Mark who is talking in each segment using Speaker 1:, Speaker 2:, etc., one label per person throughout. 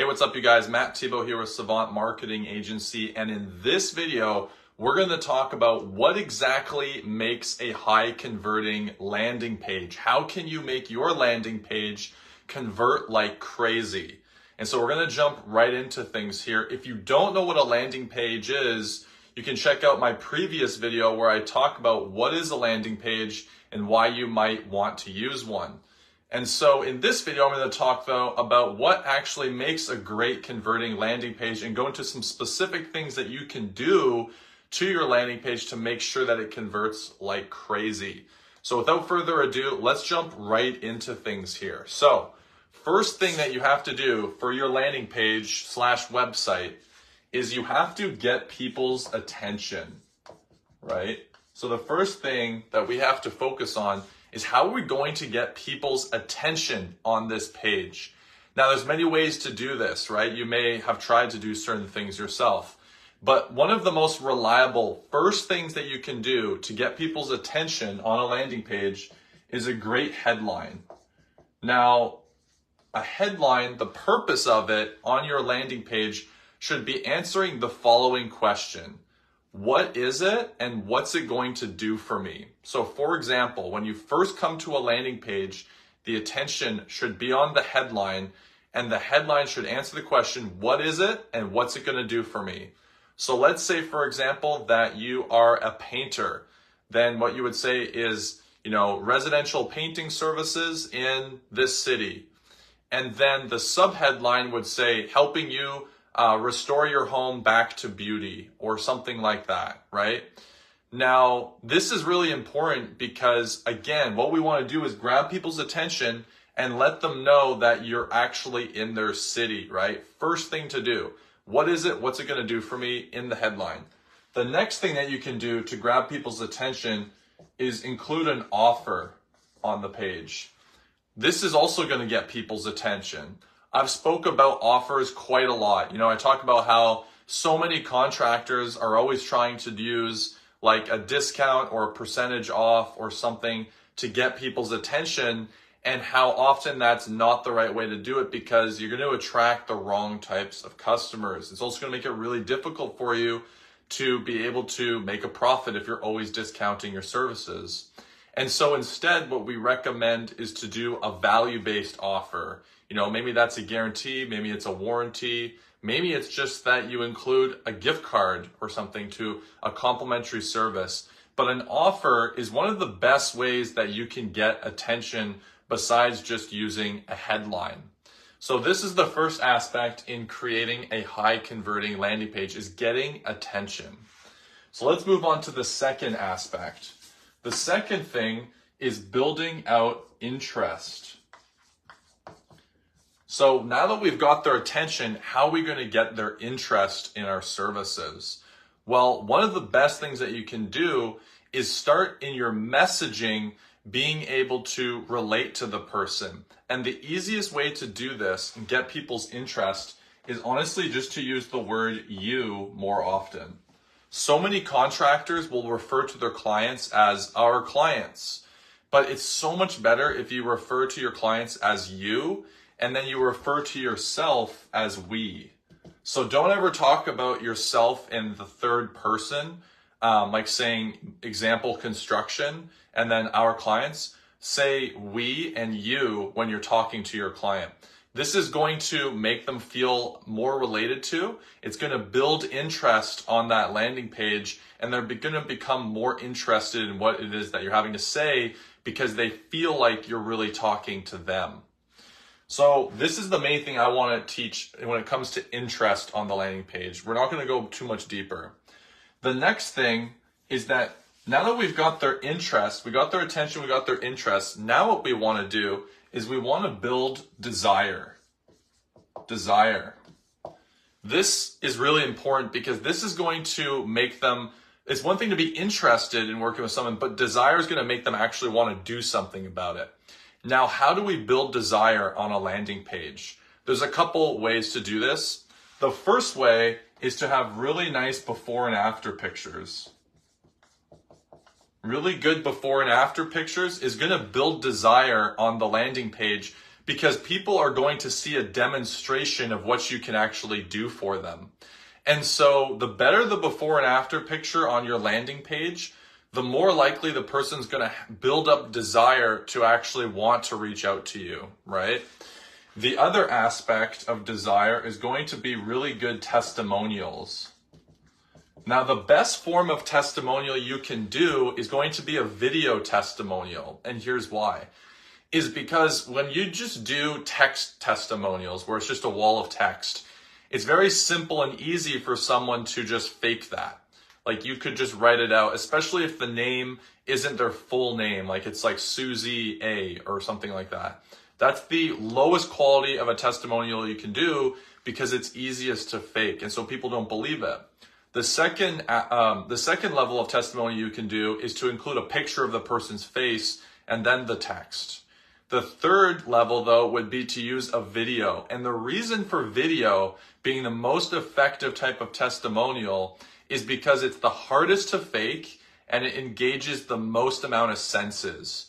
Speaker 1: Hey, what's up you guys? Matt Thibeau here with Savant Marketing Agency, and in this video, we're going to talk about what exactly makes a high converting landing page. How can you make your landing page convert like crazy? And so we're going to jump right into things here. If you don't know what a landing page is, you can check out my previous video where I talk about what is a landing page and why you might want to use one. And so in this video, I'm going to talk though about what actually makes a great converting landing page and go into some specific things that you can do to your landing page to make sure that it converts like crazy. So without further ado, let's jump right into things here. So first thing that you have to do for your landing page / website is you have to get people's attention, right? So the first thing that we have to focus on is how are we going to get people's attention on this page? Now, there's many ways to do this, right? You may have tried to do certain things yourself, but one of the most reliable first things that you can do to get people's attention on a landing page is a great headline. Now, a headline, the purpose of it on your landing page should be answering the following question. What is it and what's it going to do for me? So for example, when you first come to a landing page, the attention should be on the headline, and the headline should answer the question, what is it and what's it going to do for me? So let's say, for example, that you are a painter. Then what you would say is, residential painting services in this city. And then the subheadline would say, helping you restore your home back to beauty, or something like that, right? Now, this is really important because, again, what we want to do is grab people's attention and let them know that you're actually in their city, right? First thing to do. What is it? What's it going to do for me in the headline? The next thing that you can do to grab people's attention is include an offer on the page. This is also going to get people's attention. I've spoke about offers quite a lot. I talk about how so many contractors are always trying to use like a discount or a percentage off or something to get people's attention, and how often that's not the right way to do it because you're going to attract the wrong types of customers. It's also going to make it really difficult for you to be able to make a profit if you're always discounting your services. And so instead, what we recommend is to do a value-based offer. Maybe that's a guarantee, maybe it's a warranty, maybe it's just that you include a gift card or something to a complimentary service. But an offer is one of the best ways that you can get attention besides just using a headline. So this is the first aspect in creating a high converting landing page, is getting attention. So let's move on to the second aspect. The second thing is building out interest. So now that we've got their attention, how are we going to get their interest in our services? Well, one of the best things that you can do is start in your messaging being able to relate to the person. And the easiest way to do this and get people's interest is honestly just to use the word you more often. So many contractors will refer to their clients as our clients, but it's so much better if you refer to your clients as you, and then you refer to yourself as we. So don't ever talk about yourself in the third person, like saying example construction and then our clients. Say we and you when you're talking to your client. This is going to make them feel more related to. It's going to build interest on that landing page, and they're going to become more interested in what it is that you're having to say because they feel like you're really talking to them. So this is the main thing I want to teach when it comes to interest on the landing page. We're not going to go too much deeper. The next thing is that now that we've got their interest, we got their attention, we got their interest, now what we want to do is we want to build desire. Desire. This is really important because this is going to make them, it's one thing to be interested in working with someone, but desire is going to make them actually want to do something about it. Now, how do we build desire on a landing page? There's a couple ways to do this. The first way is to have really nice before and after pictures. Really good before and after pictures is going to build desire on the landing page because people are going to see a demonstration of what you can actually do for them. And so the better the before and after picture on your landing page, the more likely the person's going to build up desire to actually want to reach out to you, right? The other aspect of desire is going to be really good testimonials. Now, the best form of testimonial you can do is going to be a video testimonial. And here's why. Is because when you just do text testimonials, where it's just a wall of text, it's very simple and easy for someone to just fake that. Like you could just write it out, especially if the name isn't their full name, like it's like Susie A or something like that. That's the lowest quality of a testimonial you can do because it's easiest to fake, and so people don't believe it. The second level of testimony you can do is to include a picture of the person's face and then the text. The third level, though, would be to use a video. And the reason for video being the most effective type of testimonial is because it's the hardest to fake and it engages the most amount of senses.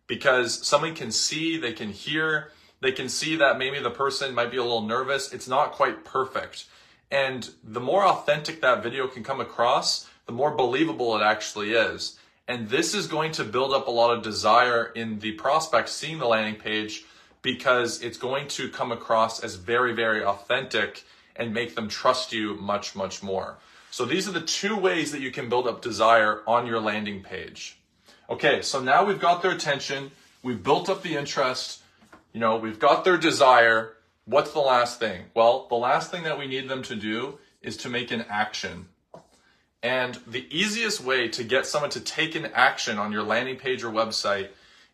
Speaker 1: Because someone can see, they can hear, they can see that maybe the person might be a little nervous. It's not quite perfect. And the more authentic that video can come across, the more believable it actually is. And this is going to build up a lot of desire in the prospect seeing the landing page because it's going to come across as very, very authentic and make them trust you much, much more. So these are the two ways that you can build up desire on your landing page. Okay, so now we've got their attention, we've built up the interest, we've got their desire. What's the last thing? Well, the last thing that we need them to do is to make an action. And the easiest way to get someone to take an action on your landing page or website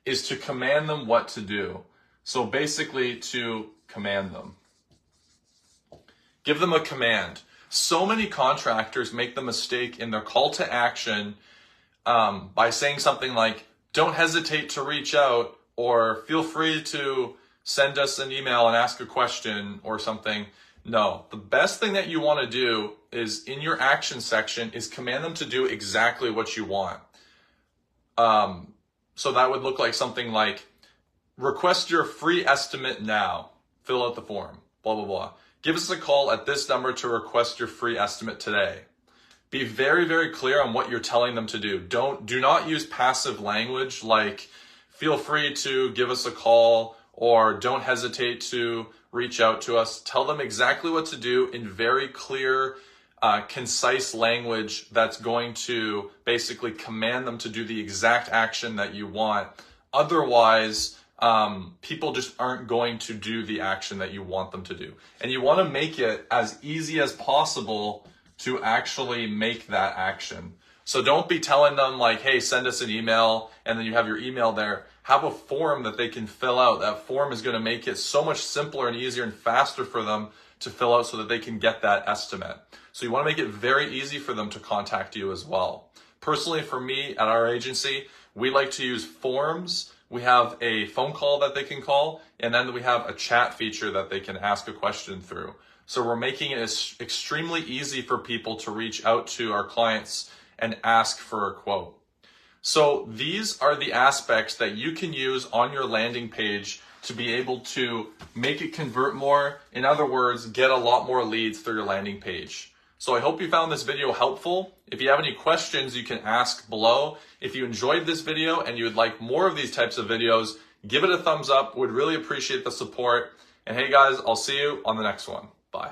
Speaker 1: is to command them what to do. So basically to command them. Give them a command. So many contractors make the mistake in their call to action by saying something like, don't hesitate to reach out, or feel free to send us an email and ask a question or something. No, the best thing that you want to do is in your action section is command them to do exactly what you want. So that would look like something like, request your free estimate now. Fill out the form, blah, blah, blah. Give us a call at this number to request your free estimate today. Be very, very clear on what you're telling them to do. Do not use passive language like feel free to give us a call or don't hesitate to reach out to us. Tell them exactly what to do in very clear, concise language that's going to basically command them to do the exact action that you want. Otherwise, people just aren't going to do the action that you want them to do. And you want to make it as easy as possible to actually make that action. So don't be telling them like, hey, send us an email, and then you have your email there. Have a form that they can fill out. That form is going to make it so much simpler and easier and faster for them to fill out so that they can get that estimate. So you want to make it very easy for them to contact you as well. Personally, for me at our agency, we like to use forms. We have a phone call that they can call, and then we have a chat feature that they can ask a question through. So we're making it extremely easy for people to reach out to our clients and ask for a quote. So these are the aspects that you can use on your landing page to be able to make it convert more. In other words, get a lot more leads through your landing page. So I hope you found this video helpful. If you have any questions, you can ask below. If you enjoyed this video and you would like more of these types of videos, give it a thumbs up. Would really appreciate the support. And hey guys, I'll see you on the next one. Bye.